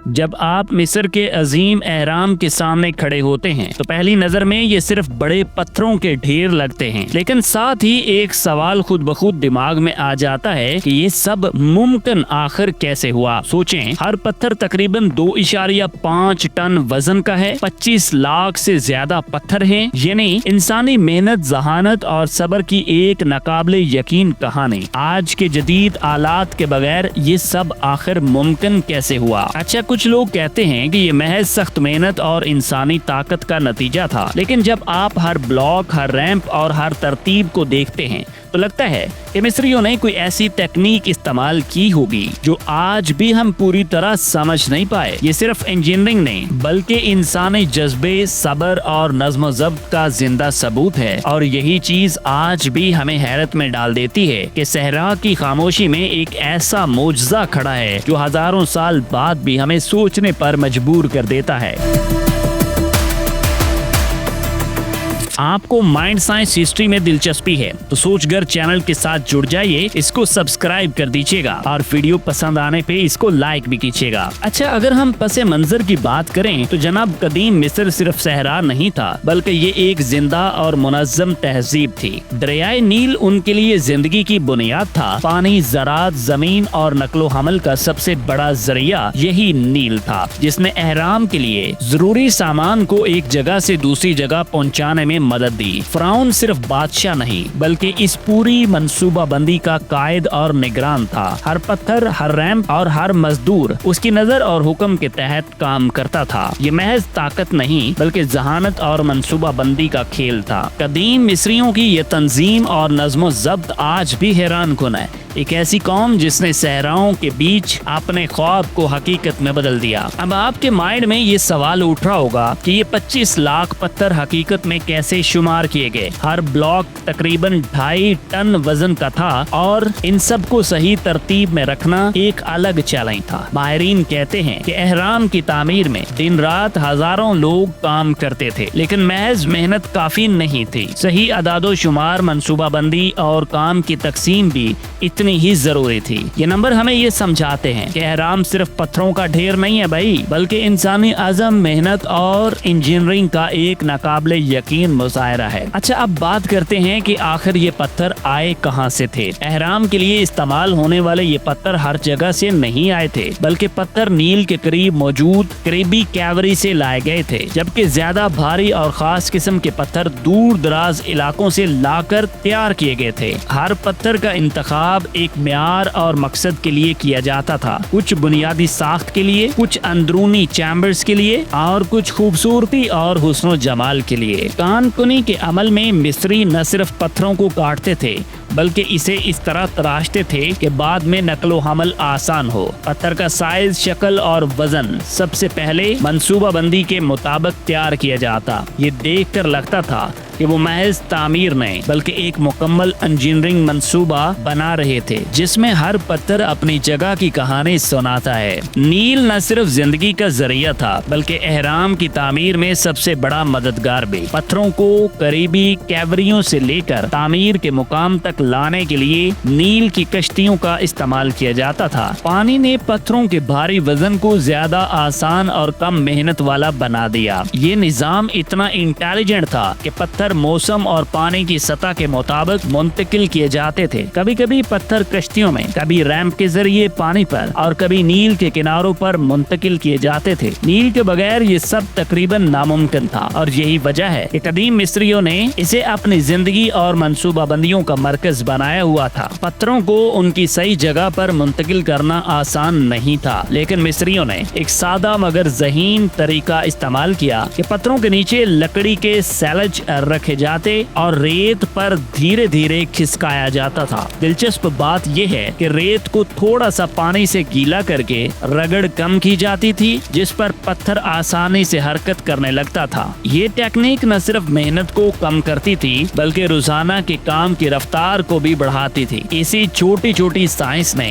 جب آپ مصر کے عظیم اہرام کے سامنے کھڑے ہوتے ہیں تو پہلی نظر میں یہ صرف بڑے پتھروں کے ڈھیر لگتے ہیں، لیکن ساتھ ہی ایک سوال خود بخود دماغ میں آ جاتا ہے کہ یہ سب ممکن آخر کیسے ہوا۔ سوچیں، ہر پتھر تقریباً 2.5 ٹن وزن کا ہے، 25 لاکھ سے زیادہ پتھر ہیں، یعنی انسانی محنت، ذہانت اور صبر کی ایک ناقابل یقین کہانی۔ آج کے جدید آلات کے بغیر یہ سب آخر ممکن کیسے ہوا؟ اچھا، کچھ لوگ کہتے ہیں کہ یہ محض سخت محنت اور انسانی طاقت کا نتیجہ تھا، لیکن جب آپ ہر بلاک، ہر ریمپ اور ہر ترتیب کو دیکھتے ہیں تو لگتا ہے کہ مصریوں نے کوئی ایسی تکنیک استعمال کی ہوگی جو آج بھی ہم پوری طرح سمجھ نہیں پائے۔ یہ صرف انجینئرنگ نہیں بلکہ انسانی جذبے، صبر اور نظم و ضبط کا زندہ ثبوت ہے، اور یہی چیز آج بھی ہمیں حیرت میں ڈال دیتی ہے کہ صحرا کی خاموشی میں ایک ایسا معجزہ کھڑا ہے جو ہزاروں سال بعد بھی ہمیں سوچنے پر مجبور کر دیتا ہے۔ آپ کو مائنڈ سائنس ہسٹری میں دلچسپی ہے تو سوچ گر چینل کے ساتھ جڑ جائیے، اس کو سبسکرائب کر دیجیے گا اور ویڈیو پسند آنے پہ اس کو لائک بھی کیجیے گا۔ اچھا، اگر ہم پس منظر کی بات کریں تو جناب قدیم مصر صرف صحرا نہیں تھا بلکہ یہ ایک زندہ اور منظم تہذیب تھی۔ دریائے نیل ان کے لیے زندگی کی بنیاد تھا۔ پانی، زراعت، زمین اور نقل و حمل کا سب سے بڑا ذریعہ یہی نیل تھا، جس نے اہرام کے لیے ضروری سامان کو ایک جگہ سے دوسری جگہ پہنچانے میں مدد دی۔ فرعون صرف بادشاہ نہیں بلکہ اس پوری منصوبہ بندی کا قائد اور نگران تھا۔ ہر پتھر، ہر ریمپ اور ہر مزدور اس کی نظر اور حکم کے تحت کام کرتا تھا۔ یہ محض طاقت نہیں بلکہ ذہانت اور منصوبہ بندی کا کھیل تھا۔ قدیم مصریوں کی یہ تنظیم اور نظم و ضبط آج بھی حیران کن ہے۔ ایک ایسی قوم جس نے صحراؤں کے بیچ اپنے خواب کو حقیقت میں بدل دیا۔ اب آپ کے مائنڈ میں یہ سوال اٹھ رہا ہوگا کہ یہ 25 لاکھ پتھر حقیقت میں کیسے شمار کیے گئے؟ ہر بلاک تقریباً 2.5 ٹن وزن کا تھا اور ان سب کو صحیح ترتیب میں رکھنا ایک الگ چیلنج تھا۔ ماہرین کہتے ہیں کہ اہرام کی تعمیر میں دن رات ہزاروں لوگ کام کرتے تھے، لیکن محض محنت کافی نہیں تھی۔ صحیح اعداد و شمار، منصوبہ بندی اور کام کی تقسیم بھی اتنی ہی ضروری تھی۔ یہ نمبر ہمیں یہ سمجھاتے ہیں کہ اہرام صرف پتھروں کا ڈھیر نہیں ہے بھائی، بلکہ انسانی عزم، محنت اور انجینئرنگ کا ایک ناقابل یقین مظاہرہ ہے۔ اچھا، اب بات کرتے ہیں کہ آخر یہ پتھر آئے کہاں سے تھے۔ اہرام کے لیے استعمال ہونے والے یہ پتھر ہر جگہ سے نہیں آئے تھے، بلکہ پتھر نیل کے قریب موجود قریبی کیوری سے لائے گئے تھے، جبکہ زیادہ بھاری اور خاص قسم کے پتھر دور دراز علاقوں سے لا کر تیار کیے گئے تھے۔ ہر پتھر کا انتخاب ایک معیار اور مقصد کے لیے کیا جاتا تھا، کچھ بنیادی ساخت کے لیے، کچھ اندرونی چیمبرز کے لیے اور کچھ خوبصورتی اور حسن و جمال کے لیے۔ کان کنی کے عمل میں مصری نہ صرف پتھروں کو کاٹتے تھے بلکہ اسے اس طرح تراشتے تھے کہ بعد میں نقل و حمل آسان ہو۔ پتھر کا سائز، شکل اور وزن سب سے پہلے منصوبہ بندی کے مطابق تیار کیا جاتا۔ یہ دیکھ کر لگتا تھا کہ وہ محض تعمیر نہیں بلکہ ایک مکمل انجینئرنگ منصوبہ بنا رہے تھے، جس میں ہر پتھر اپنی جگہ کی کہانی سناتا ہے۔ نیل نہ صرف زندگی کا ذریعہ تھا بلکہ اہرام کی تعمیر میں سب سے بڑا مددگار بھی۔ پتھروں کو قریبی کیوریوں سے لے کر تعمیر کے مقام تک لانے کے لیے نیل کی کشتیوں کا استعمال کیا جاتا تھا۔ پانی نے پتھروں کے بھاری وزن کو زیادہ آسان اور کم محنت والا بنا دیا۔ یہ نظام اتنا انٹیلیجنٹ تھا کہ پتھر موسم اور پانی کی سطح کے مطابق منتقل کیے جاتے تھے۔ کبھی کبھی پتھر کشتیوں میں، کبھی ریمپ کے ذریعے پانی پر اور کبھی نیل کے کناروں پر منتقل کیے جاتے تھے۔ نیل کے بغیر یہ سب تقریباً ناممکن تھا، اور یہی وجہ ہے کہ قدیم مصریوں نے اسے اپنی زندگی اور منصوبہ بندیوں کا مرکز بنایا ہوا تھا۔ پتھروں کو ان کی صحیح جگہ پر منتقل کرنا آسان نہیں تھا، لیکن مصریوں نے ایک سادہ مگر ذہین طریقہ استعمال کیا کہ پتھروں کے نیچے لکڑی کے سیلج رکھے جاتے اور ریت پر دھیرے دھیرے کھسکایا جاتا تھا۔ دلچسپ بات یہ ہے کہ ریت کو تھوڑا سا پانی سے گیلا کر کے رگڑ کم کی جاتی تھی، جس پر پتھر آسانی سے حرکت کرنے لگتا تھا۔ یہ ٹیکنیک نہ صرف محنت کو کم کرتی تھی بلکہ روزانہ کے کام کی رفتار کو بھی بڑھاتی تھی۔ اسی چھوٹی چھوٹی سائنس نے